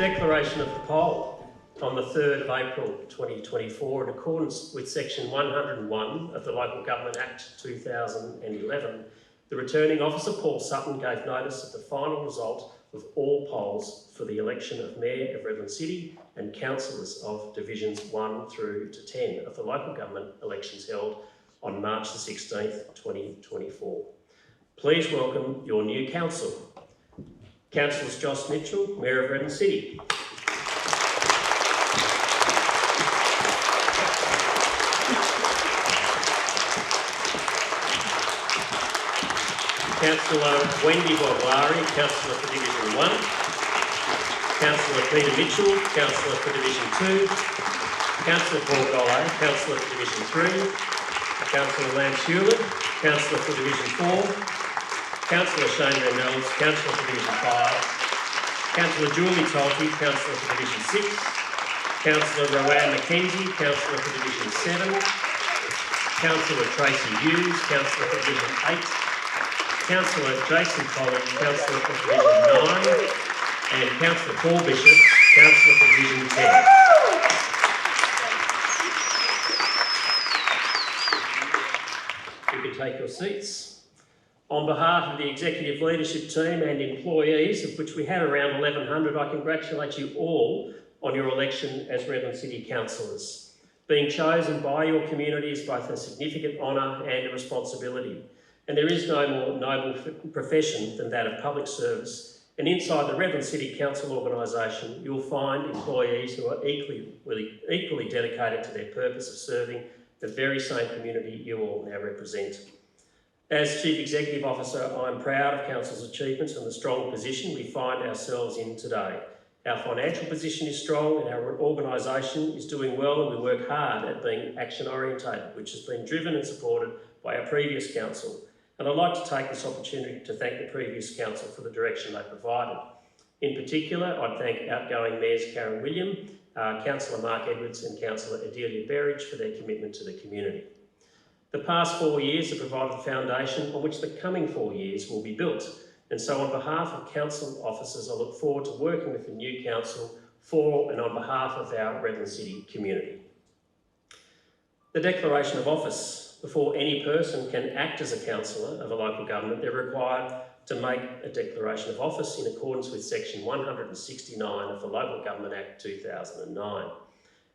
declaration of the poll on the 3rd of April 2024 in accordance with section 101 of the Local Government Act 2011, the returning officer Paul Sutton gave notice of the final result of all polls for the election of Mayor of Redland City and councillors of Divisions 1 through to 10 of the local government elections held on March the 16th, 2024. Please welcome your new council. Councillors Jos Mitchell, Mayor of Redland City. Councillor Wendy Boglari, Councillor for Division 1. Councillor Peter Mitchell, Councillor for Division 2. Councillor Paul Golay, Councillor for Division 3. Councillor Lance Hewlett, Councillor for Division 4. Councillor Shane Reynolds, Councillor for Division 5. Councillor Julie Tolke, Councillor for Division 6. Councillor Rowan McKenzie, Councillor for Division 7. Councillor Tracy Hughes, Councillor for Division 8. Councillor Jason Collins, Councillor for Division 9. And Councillor Paul Bishop, Councillor for Division 10. You can take your seats. On behalf of the executive leadership team and employees, of which we have around 1,100, I congratulate you all on your election as Redland City Councillors. Being chosen by your community is both a significant honour and a responsibility, and there is no more noble profession than that of public service. And inside the Redland City Council organisation, you'll find employees who are equally dedicated to their purpose of serving the very same community you all now represent. As Chief Executive Officer, I'm proud of Council's achievements and the strong position we find ourselves in today. Our financial position is strong and our organisation is doing well, and we work hard at being action orientated, which has been driven and supported by our previous council. And I'd like to take this opportunity to thank the previous council for the direction they provided. In particular, I'd thank outgoing Mayors Karen William, Councillor Mark Edwards and Councillor Adelia Berridge for their commitment to the community. The past 4 years have provided the foundation on which the coming 4 years will be built. And so on behalf of council officers, I look forward to working with the new council for and on behalf of our Redland City community. The declaration of office. Before any person can act as a councillor of a local government, they're required to make a declaration of office in accordance with section 169 of the Local Government Act 2009.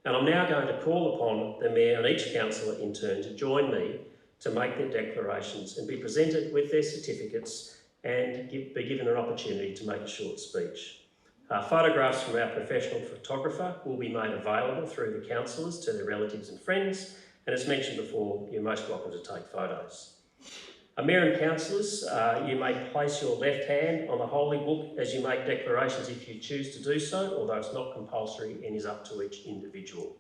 And I'm now going to call upon the Mayor and each councillor in turn to join me to make their declarations and be presented with their certificates and be given an opportunity to make a short speech. Photographs from our professional photographer will be made available through the councillors to their relatives and friends, and as mentioned before, you're most welcome to take photos. Mayor and councillors, you may place your left hand on the holy book as you make declarations if you choose to do so, although it's not compulsory and is up to each individual.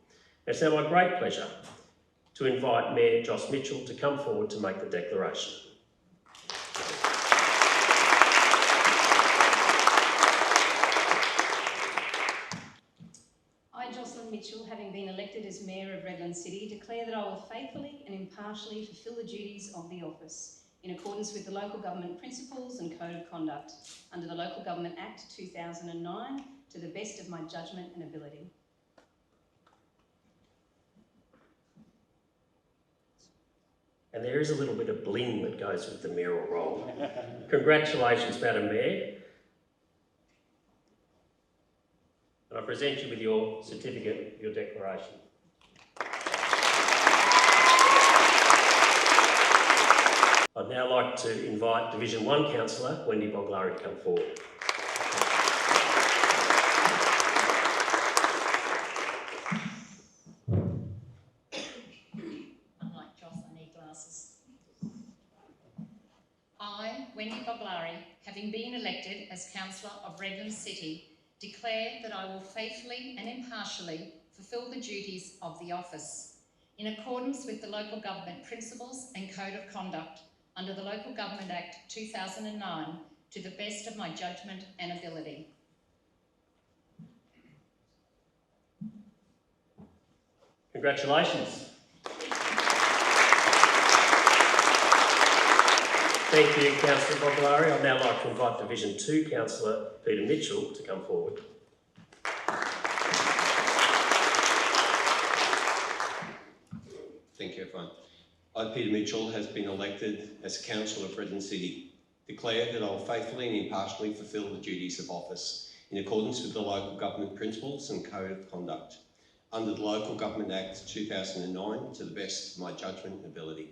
It's now my great pleasure to invite Mayor Jos Mitchell to come forward to make the declaration. I, Jocelyn Mitchell, having been elected as Mayor of Redland City, declare that I will faithfully and impartially fulfil the duties of the office in accordance with the Local Government Principles and Code of Conduct under the Local Government Act 2009 to the best of my judgment and ability. And there is a little bit of bling that goes with the mayoral role. Congratulations, Madam Mayor. And I present you with your certificate, your declaration. I'd now like to invite Division 1 Councillor Wendy Boglari to come forward. Unlike Jos, I need glasses. I, Wendy Boglari, having been elected as Councillor of Redland City, declare that I will faithfully and impartially fulfil the duties of the office in accordance with the Local Government Principles and Code of Conduct under the Local Government Act 2009 to the best of my judgment and ability. Congratulations. Thank you, Councillor Boglari. I'd now like to invite Division 2 Councillor Peter Mitchell to come forward. I, Peter Mitchell, has been elected as Councillor of Redland City. Declare that I will faithfully and impartially fulfil the duties of office in accordance with the local government principles and code of conduct under the Local Government Act 2009 to the best of my judgment and ability.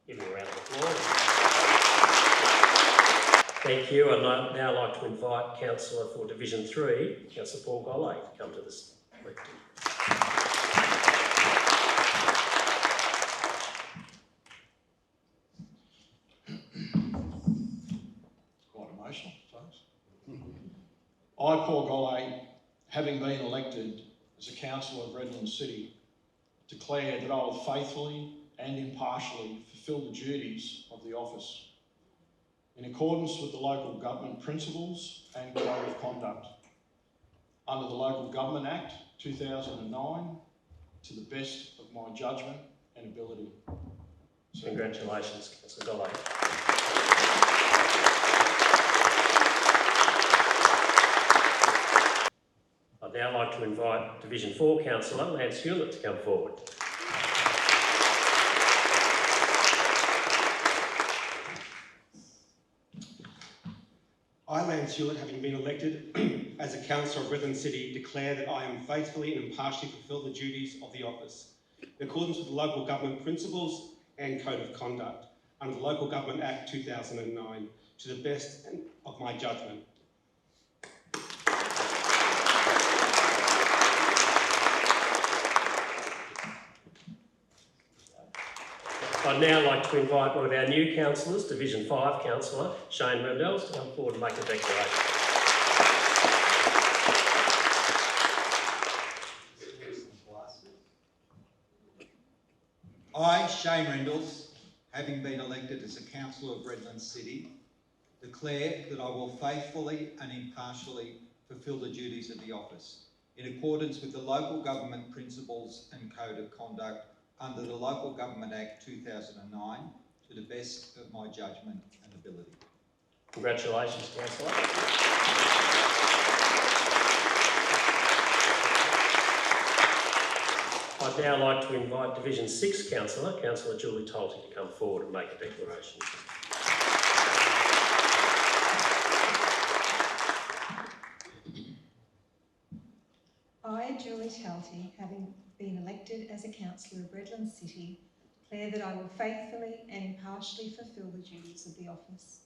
Give me a round of applause. Thank you. I'd now like to invite Councillor for Division 3, Councillor Paul Golley, to come to this lectern. Quite emotional, folks. I, Paul Golley, having been elected as a councillor of Redland City, declare that I will faithfully and impartially fulfil the duties of the office in accordance with the local government principles and code of conduct under the Local Government Act 2009 to the best of my judgment and ability. So, Congratulations, Councillor Golley. I'd now like to invite Division 4 Councillor Lance Hewlett to come forward. I, Lance Hewlett, having been elected as a councillor of Redland City, declare that I am faithfully and impartially fulfil the duties of the office in accordance with the local government principles and code of conduct under the Local Government Act 2009 to the best of my judgment. I'd now like to invite one of our new councillors, Division 5 Councillor Shane Rendels, to come forward and make a declaration. I, Shane Rendels, having been elected as a councillor of Redlands City, declare that I will faithfully and impartially fulfil the duties of the office in accordance with the local government principles and code of conduct under the Local Government Act 2009 to the best of my judgment and ability. Congratulations, Councillor. I'd now like to invite Division 6 Councillor, Councillor Julie Tolty, to come forward and make a declaration. I, Julie Talty, having been elected as a councillor of Redland City, declare that I will faithfully and impartially fulfil the duties of the office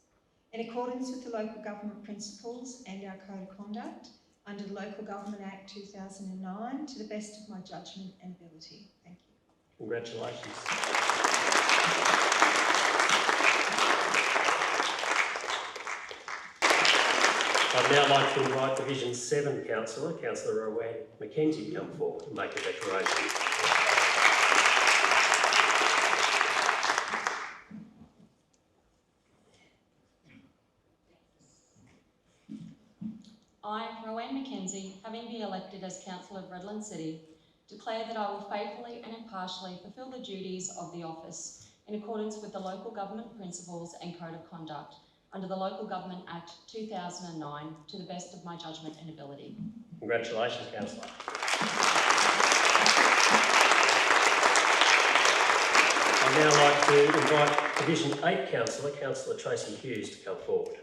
in accordance with the local government principles and our code of conduct under the Local Government Act 2009 to the best of my judgment and ability. Thank you. Congratulations. I'd now like to invite Division 7 Councillor, Councillor Rowan Mackenzie, to come forward and make a declaration. I, Rowan Mackenzie, having been elected as Councillor of Redland City, declare that I will faithfully and impartially fulfil the duties of the office in accordance with the local government principles and code of conduct under the Local Government Act 2009 to the best of my judgment and ability. Congratulations, Councillor. I'd now like to invite Division 8 Councillor, Councillor Tracy Hughes, to come forward.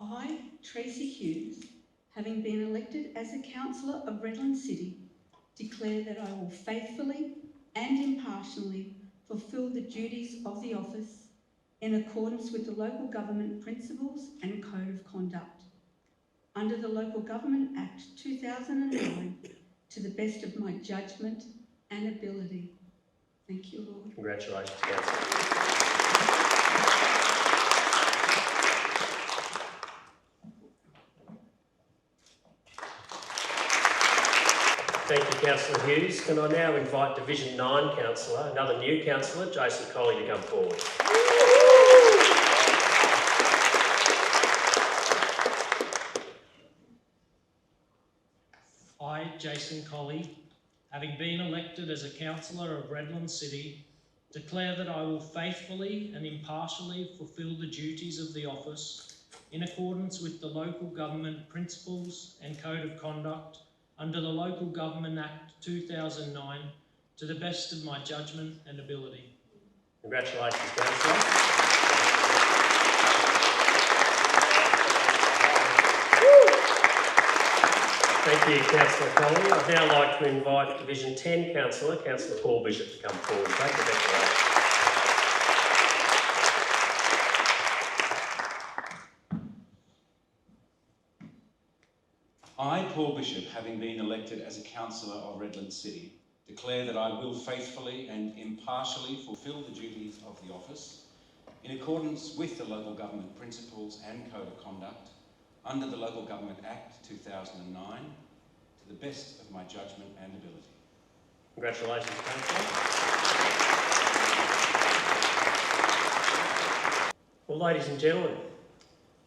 I, Tracy Hughes, having been elected as a councillor of Redland City, declare that I will faithfully and impartially fulfil the duties of the office in accordance with the local government principles and code of conduct under the Local Government Act 2009 to the best of my judgment and ability. Thank you, Lord. Congratulations, Councillor. Thank you, Councillor Hughes. Can I now invite Division 9 Councillor, another new councillor, Jason Colley, to come forward. I, Jason Colley, having been elected as a councillor of Redlands City, declare that I will faithfully and impartially fulfil the duties of the office in accordance with the local government principles and code of conduct under the Local Government Act 2009 to the best of my judgment and ability. Congratulations, Councillor. Thank you, Councillor Colley. I'd now like to invite Division 10 Councillor, Councillor Paul Bishop, to come forward and take the declaration. I, Paul Bishop, having been elected as a councillor of Redlands City, declare that I will faithfully and impartially fulfil the duties of the office in accordance with the local government principles and code of conduct under the Local Government Act 2009 to the best of my judgment and ability. Congratulations, Councillor. Well, ladies and gentlemen,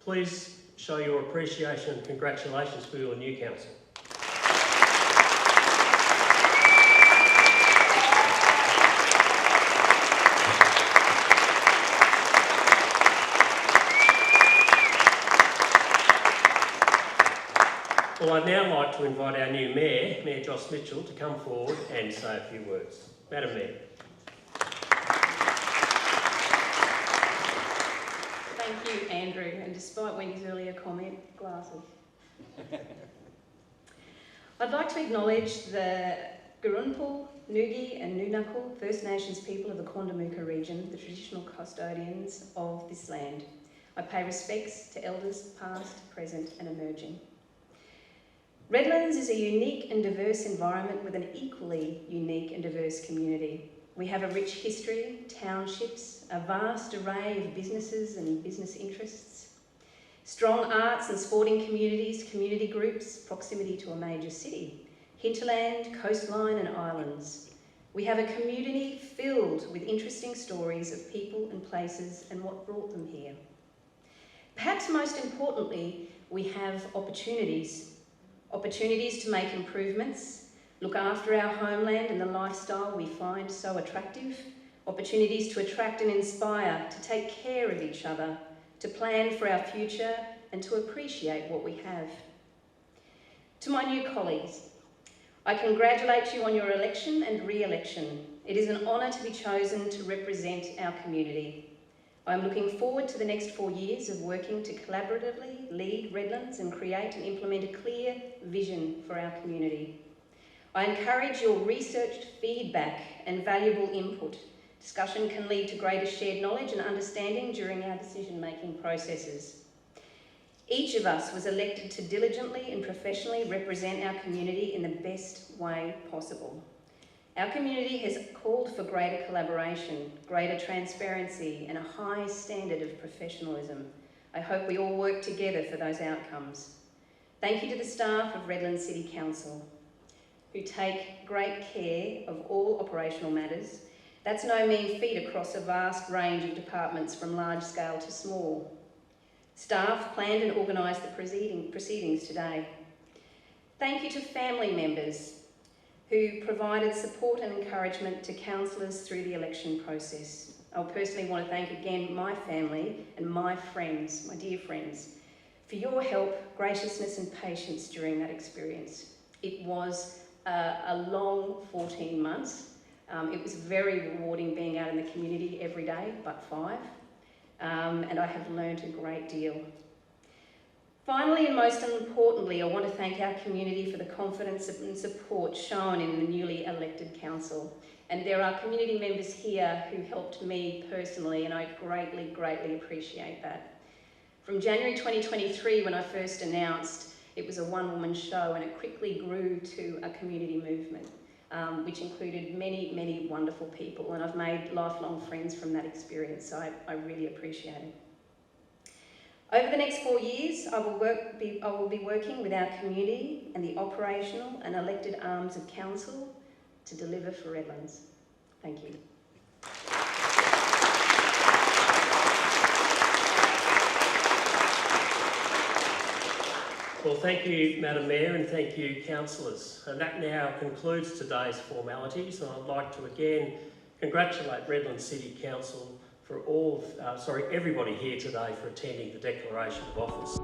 please show your appreciation and congratulations for your new council. Well, I'd now like to invite our new Mayor, Mayor Jos Mitchell, to come forward and say a few words. Madam Mayor. Thank you, Andrew, and despite Wendy's earlier comment, glasses. I'd like to acknowledge the Gurunpul, Nugi and Nunakul First Nations people of the Quandamooka region, the traditional custodians of this land. I pay respects to elders past, present and emerging. Redlands is a unique and diverse environment with an equally unique and diverse community. We have a rich history, townships, a vast array of businesses and business interests, strong arts and sporting communities, community groups, proximity to a major city, hinterland, coastline and islands. We have a community filled with interesting stories of people and places and what brought them here. Perhaps most importantly, we have opportunities to make improvements, look after our homeland and the lifestyle we find so attractive, opportunities to attract and inspire, to take care of each other, to plan for our future and to appreciate what we have. To my new colleagues, I congratulate you on your election and re-election. It is an honour to be chosen to represent our community. I am looking forward to the next 4 years of working to collaboratively lead Redlands and create and implement a clear vision for our community. I encourage your researched feedback and valuable input. Discussion can lead to greater shared knowledge and understanding during our decision-making processes. Each of us was elected to diligently and professionally represent our community in the best way possible. Our community has called for greater collaboration, greater transparency and a high standard of professionalism. I hope we all work together for those outcomes. Thank you to the staff of Redlands City Council, who take great care of all operational matters. That's no mean feat across a vast range of departments from large scale to small. Staff planned and organised the proceedings today. Thank you to family members who provided support and encouragement to councillors through the election process. I personally want to thank again my family and my friends, my dear friends, for your help, graciousness and patience during that experience. It was a long 14 months. It was very rewarding being out in the community every day, but 5. And I have learned a great deal. Finally, and most importantly, I want to thank our community for the confidence and support shown in the newly elected council. And there are community members here who helped me personally, and I greatly, greatly appreciate that. From January 2023, when I first announced, it was a one-woman show, and it quickly grew to a community movement, which included many, many wonderful people, and I've made lifelong friends from that experience, so I really appreciate it. Over the next 4 years, I will be working with our community and the operational and elected arms of council to deliver for Redlands. Thank you. Well, thank you, Madam Mayor, and thank you, councillors. And that now concludes today's formalities. And I'd like to again congratulate Redlands City Council for everybody here today for attending the declaration of office.